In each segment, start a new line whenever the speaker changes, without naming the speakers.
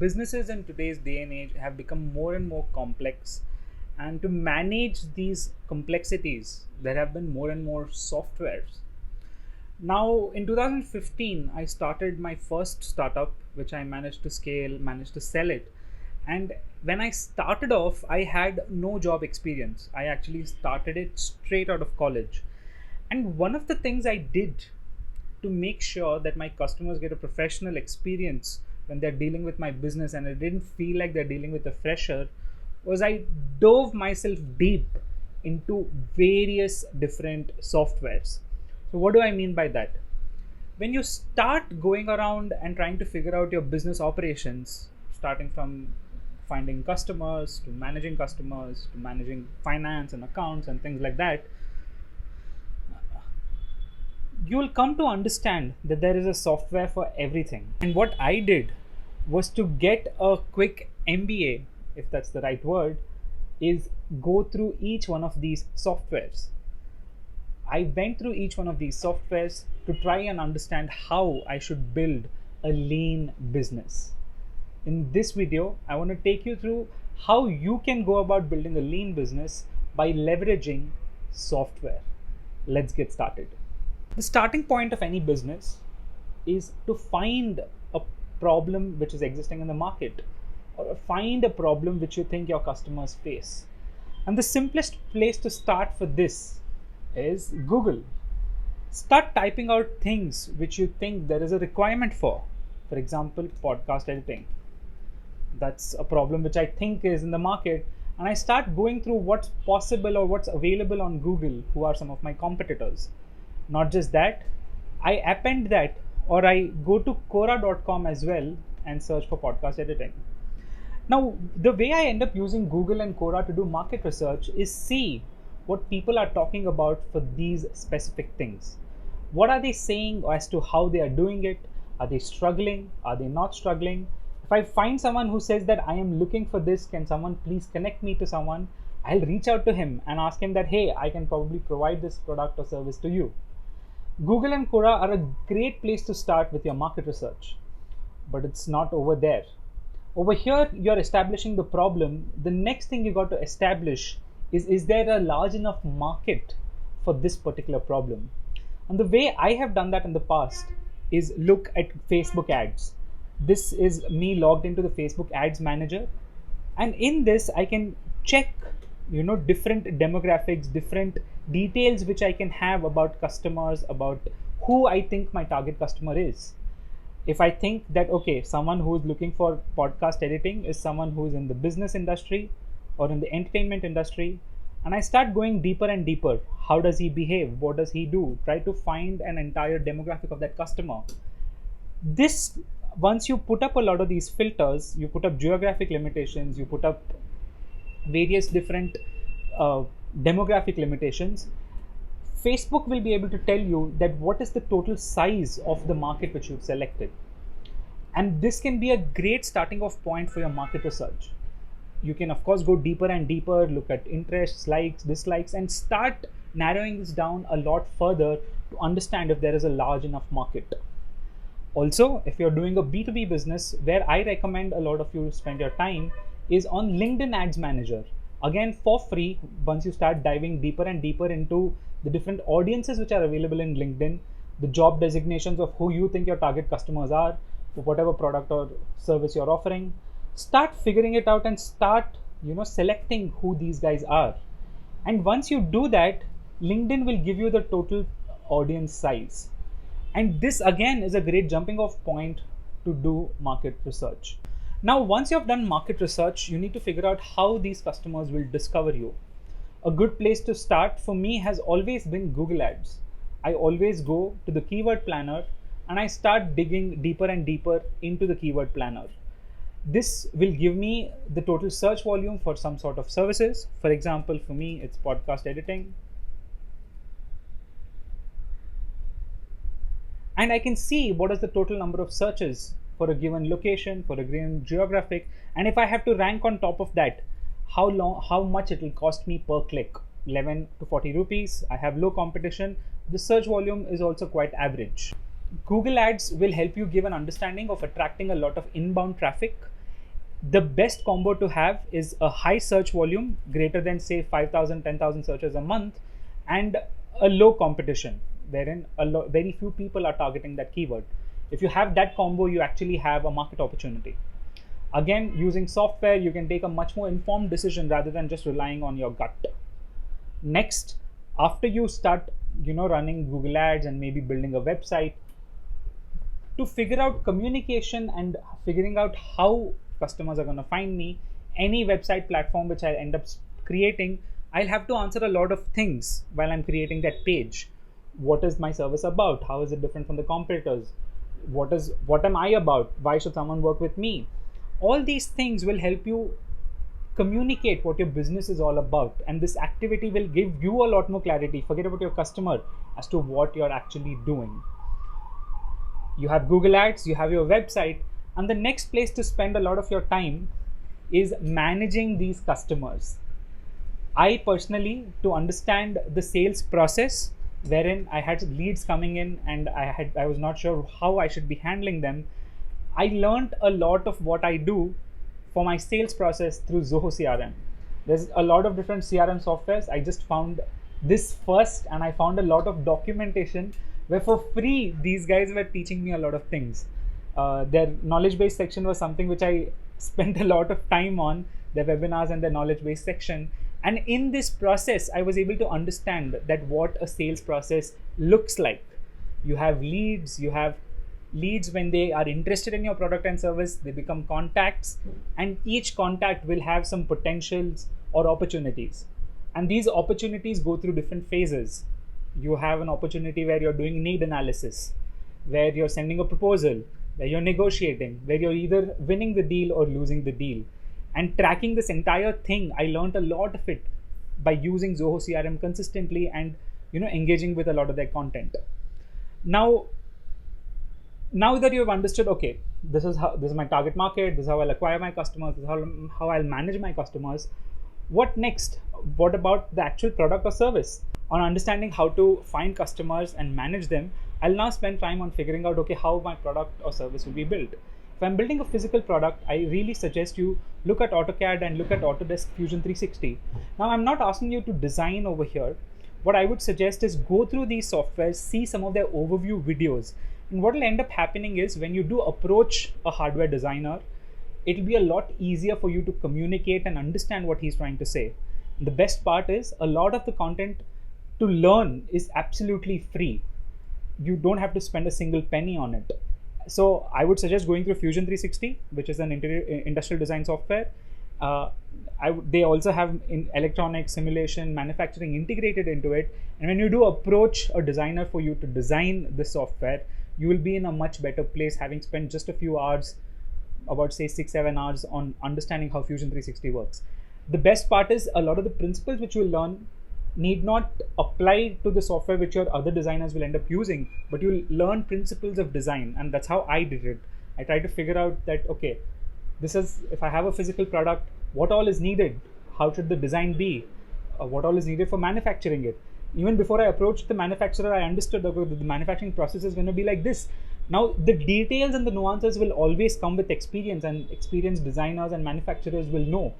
businesses in today's day and age have become more and more complex, and to manage these complexities, there have been more and more softwares. Now, in 2015, I started my first startup, which I managed to scale, managed to sell it. And when I started off, I had no job experience. I actually started it straight out of college. And one of the things I did to make sure that my customers get a professional experience when they're dealing with my business and I didn't feel like they're dealing with a fresher was I dove myself deep into various different softwares. So, what do I mean by that? When you start going around and trying to figure out your business operations, starting from finding customers to managing finance and accounts and things like that, you will come to understand that there is a software for everything. And what I did was to get a quick MBA, if that's the right word, is go through each one of these softwares. I went through each one of these softwares to try and understand how I should build a lean business. In this video, I want to take you through how you can go about building a lean business by leveraging software. Let's get started. The starting point of any business is to find a problem which is existing in the market, or find a problem which you think your customers face. And the simplest place to start for this is Google. Start typing out things which you think there is a requirement for. For example, podcast editing. That's a problem which I think is in the market. And I start going through what's possible or what's available on Google, who are some of my competitors. Not just that, I append that, or I go to Quora.com as well and search for podcast editing. Now, the way I end up using Google and Quora to do market research is see what people are talking about for these specific things. What are they saying as to how they are doing it? Are they struggling? Are they not struggling? If I find someone who says that I am looking for this, can someone please connect me to someone? I'll reach out to him and ask him that, hey, I can probably provide this product or service to you. Google and Quora are a great place to start with your market research, but it's not over there. Over here, you're establishing the problem. The next thing you got to establish is there a large enough market for this particular problem? And the way I have done that in the past is look at Facebook ads. This is me logged into the Facebook ads manager. And in this, I can check different demographics, different details which I can have about customers, about who I think my target customer is. If I think that, okay, someone who is looking for podcast editing is someone who is in the business industry or in the entertainment industry, and I start going deeper and deeper. How does he behave? What does he do? Try to find an entire demographic of that customer. This, once you put up a lot of these filters, you put up geographic limitations, you put up various different demographic limitations, Facebook will be able to tell you that what is the total size of the market which you've selected. And this can be a great starting off point for your market research. You can of course go deeper and deeper, look at interests, likes, dislikes, and start narrowing this down a lot further to understand if there is a large enough market. Also, if you're doing a B2B business, where I recommend a lot of you spend your time is on LinkedIn Ads Manager. Again, for free, once you start diving deeper and deeper into the different audiences which are available in LinkedIn, the job designations of who you think your target customers are for whatever product or service you're offering, start figuring it out and start, selecting who these guys are. And once you do that, LinkedIn will give you the total audience size. And this again is a great jumping off point to do market research. Now, once you have done market research, you need to figure out how these customers will discover you. A good place to start for me has always been Google Ads. I always go to the keyword planner and I start digging deeper and deeper into the keyword planner. This will give me the total search volume for some sort of services. For example, for me, it's podcast editing. And I can see what is the total number of searches for a given location, for a given geographic, and if I have to rank on top of that, how much it will cost me per click. 11 to 40 rupees. I have low competition. The search volume is also quite average. Google Ads will help you give an understanding of attracting a lot of inbound traffic The best combo to have is a high search volume greater than say 5,000, 10,000 searches a month, and a low competition wherein very few people are targeting that keyword. If you have that combo, you actually have a market opportunity. Again, using software, you can take a much more informed decision rather than just relying on your gut. Next, after you start running Google ads and maybe building a website, to figure out communication and figuring out how customers are going to find me, any website platform which I end up creating, I'll have to answer a lot of things while I'm creating that page. What is my service about? How is it different from the competitors? What am I about? Why should someone work with me? All these things will help you communicate what your business is all about, and this activity will give you a lot more clarity. Forget about your customer as to what you're actually doing. You have Google ads, you have your website, and the next place to spend a lot of your time is managing these customers. I personally, to understand the sales process, wherein I had leads coming in and I was not sure how I should be handling them, I learned a lot of what I do for my sales process through Zoho CRM. There's a lot of different CRM softwares. I just found this first, and I found a lot of documentation where for free these guys were teaching me a lot of things. Their knowledge base section was something which I spent a lot of time on, their webinars and their knowledge base section. And in this process, I was able to understand that what a sales process looks like. You have leads when they are interested in your product and service, they become contacts, and each contact will have some potentials or opportunities. And these opportunities go through different phases. You have an opportunity where you're doing need analysis, where you're sending a proposal, where you're negotiating, where you're either winning the deal or losing the deal. And tracking this entire thing, I learned a lot of it by using Zoho CRM consistently and engaging with a lot of their content. Now that you've understood, okay, this is my target market, this is how I'll acquire my customers, this is how I'll manage my customers, what next? What about the actual product or service? On understanding how to find customers and manage them, I'll now spend time on figuring out, okay, how my product or service will be built. If I'm building a physical product, I really suggest you look at AutoCAD and look at Autodesk Fusion 360. Now, I'm not asking you to design over here. What I would suggest is go through these softwares, see some of their overview videos. And what will end up happening is when you do approach a hardware designer, it'll be a lot easier for you to communicate and understand what he's trying to say. And the best part is a lot of the content to learn is absolutely free. You don't have to spend a single penny on it. So I would suggest going through Fusion 360, which is an industrial design software. They also have in electronics, simulation, manufacturing integrated into it. And when you do approach a designer for you to design the software, you will be in a much better place, having spent just a few hours, about say 6-7 hours, on understanding how Fusion 360 works. The best part is a lot of the principles which you will learn need not apply to the software which your other designers will end up using, but you'll learn principles of design. And that's how I did it. I tried to figure out that, okay, this is, if I have a physical product, what all is needed? How should the design be? What all is needed for manufacturing it? Even before I approached the manufacturer, I understood that the manufacturing process is going to be like this. Now, the details and the nuances will always come with experience, and experienced designers and manufacturers will know.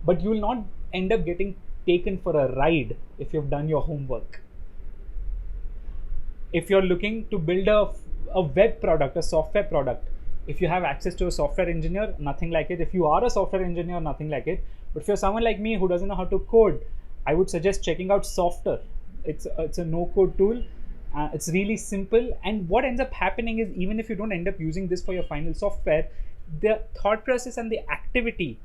But you will not end up getting taken for a ride if you've done your homework. If you're looking to build a web product, a software product, if you have access to a software engineer, nothing like it. If you are a software engineer, nothing like it. But if you're someone like me who doesn't know how to code, I would suggest checking out Softer. It's a no-code tool. It's really simple. And what ends up happening is, even if you don't end up using this for your final software, the thought process and the activity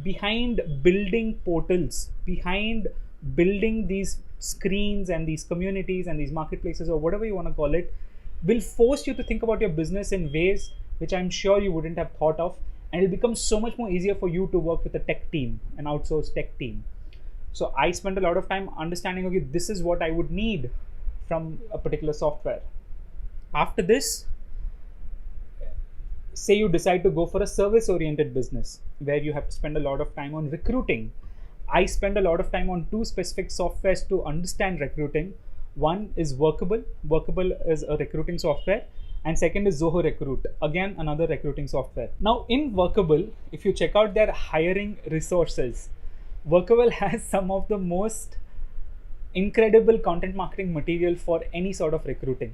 behind building portals, behind building these screens and these communities and these marketplaces, or whatever you want to call it, will force you to think about your business in ways which I'm sure you wouldn't have thought of. And it'll become so much more easier for you to work with a tech team, an outsourced tech team. So I spent a lot of time understanding, okay, this is what I would need from a particular software. After this, say you decide to go for a service-oriented business where you have to spend a lot of time on recruiting. I spend a lot of time on two specific softwares to understand recruiting. One is Workable. Workable is a recruiting software, and second is Zoho Recruit, again another recruiting software. Now in Workable, if you check out their hiring resources, Workable has some of the most incredible content marketing material for any sort of recruiting,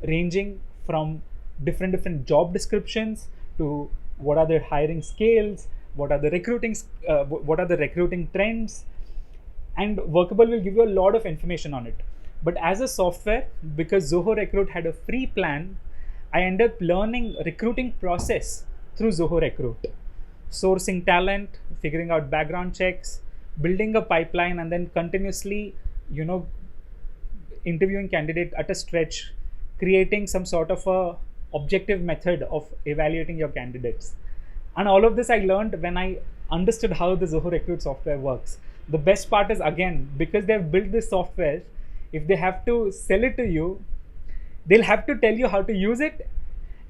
ranging from different job descriptions to what are the hiring scales, what are the recruiting trends, and Workable will give you a lot of information on it. But as a software, because Zoho Recruit had a free plan, I ended up learning recruiting process through Zoho Recruit, sourcing talent, figuring out background checks, building a pipeline, and then continuously, interviewing candidate at a stretch, creating some sort of a objective method of evaluating your candidates. And all of this I learned when I understood how the Zoho Recruit software works. The best part is, again, because they've built this software, if they have to sell it to you, they'll have to tell you how to use it,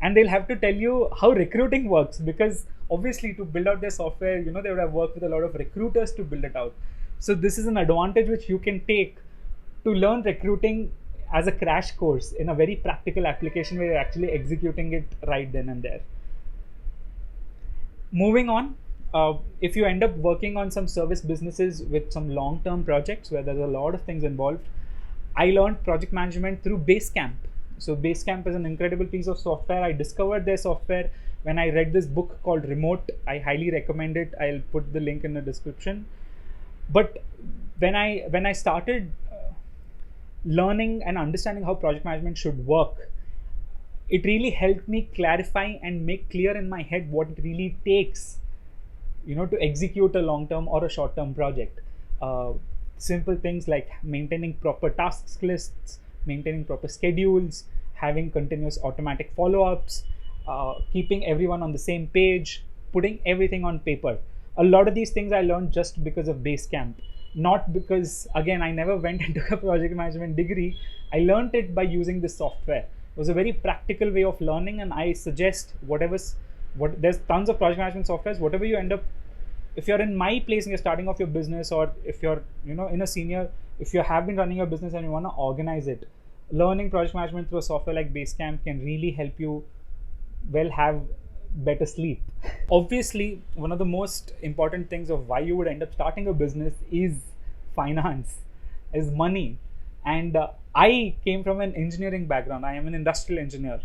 and they'll have to tell you how recruiting works, because obviously to build out their software, they would have worked with a lot of recruiters to build it out. So this is an advantage which you can take to learn recruiting as a crash course in a very practical application where you're actually executing it right then and there. Moving on, if you end up working on some service businesses with some long-term projects where there's a lot of things involved, I learned project management through Basecamp. So Basecamp is an incredible piece of software. I discovered their software when I read this book called Remote. I highly recommend it. I'll put the link in the description. But when I started learning and understanding how project management should work, it really helped me clarify and make clear in my head what it really takes, to execute a long-term or a short-term project. Simple things like maintaining proper tasks lists, maintaining proper schedules, having continuous automatic follow-ups, keeping everyone on the same page, putting everything on paper. A lot of these things I learned just because of Basecamp, not because, again, I never went and took a project management degree. I learned it by using this software. It was a very practical way of learning, and I suggest there's tons of project management softwares. Whatever you end up, if you're in my place and you're starting off your business, or if you're if you have been running your business and you want to organize it, learning project management through a software like Basecamp can really help you have better sleep. Obviously, one of the most important things of why you would end up starting a business is finance, is money. And I came from an engineering background. I am an industrial engineer,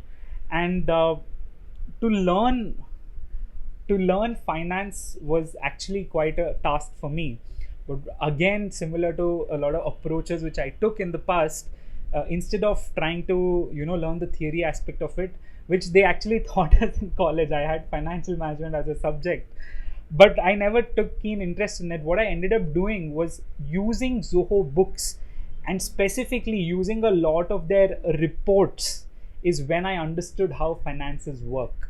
and to learn finance was actually quite a task for me. But again, similar to a lot of approaches which I took in the past, instead of trying to learn the theory aspect of it, which they actually taught us in college, I had financial management as a subject, but I never took keen interest in it. What I ended up doing was using Zoho Books, and specifically using a lot of their reports is when I understood how finances work.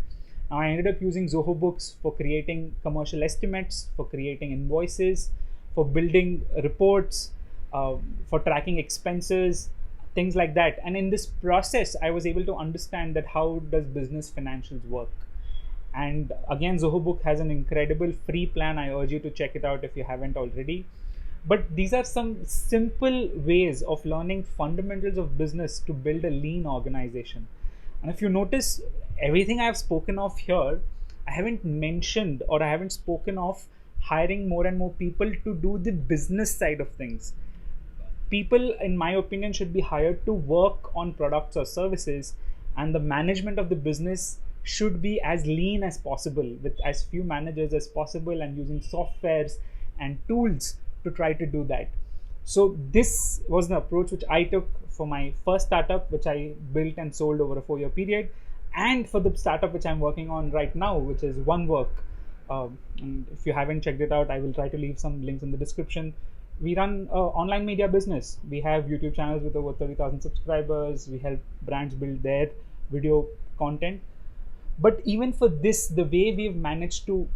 Now I ended up using Zoho Books for creating commercial estimates, for creating invoices, for building reports, for tracking expenses, things like that. And in this process, I was able to understand that how does business financials work. And again, Zoho Book has an incredible free plan. I urge you to check it out if you haven't already. But these are some simple ways of learning fundamentals of business to build a lean organization. And if you notice, everything I've spoken of here, I haven't mentioned, or I haven't spoken of hiring more and more people to do the business side of things. People, in my opinion, should be hired to work on products or services, and the management of the business should be as lean as possible, with as few managers as possible, and using softwares and tools to try to do that. So this was the approach which I took for my first startup, which I built and sold over a 4-year period, and for the startup which I'm working on right now, which is OneWork. And if you haven't checked it out, I will try to leave some links in the description. We run an online media business. We have YouTube channels with over 30,000 subscribers. We help brands build their video content. But even for this, the way we've managed to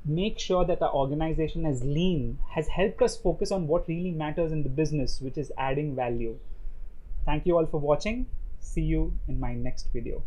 make sure that our organization is lean has helped us focus on what really matters in the business, which is adding value. Thank you all for watching. See you in my next video.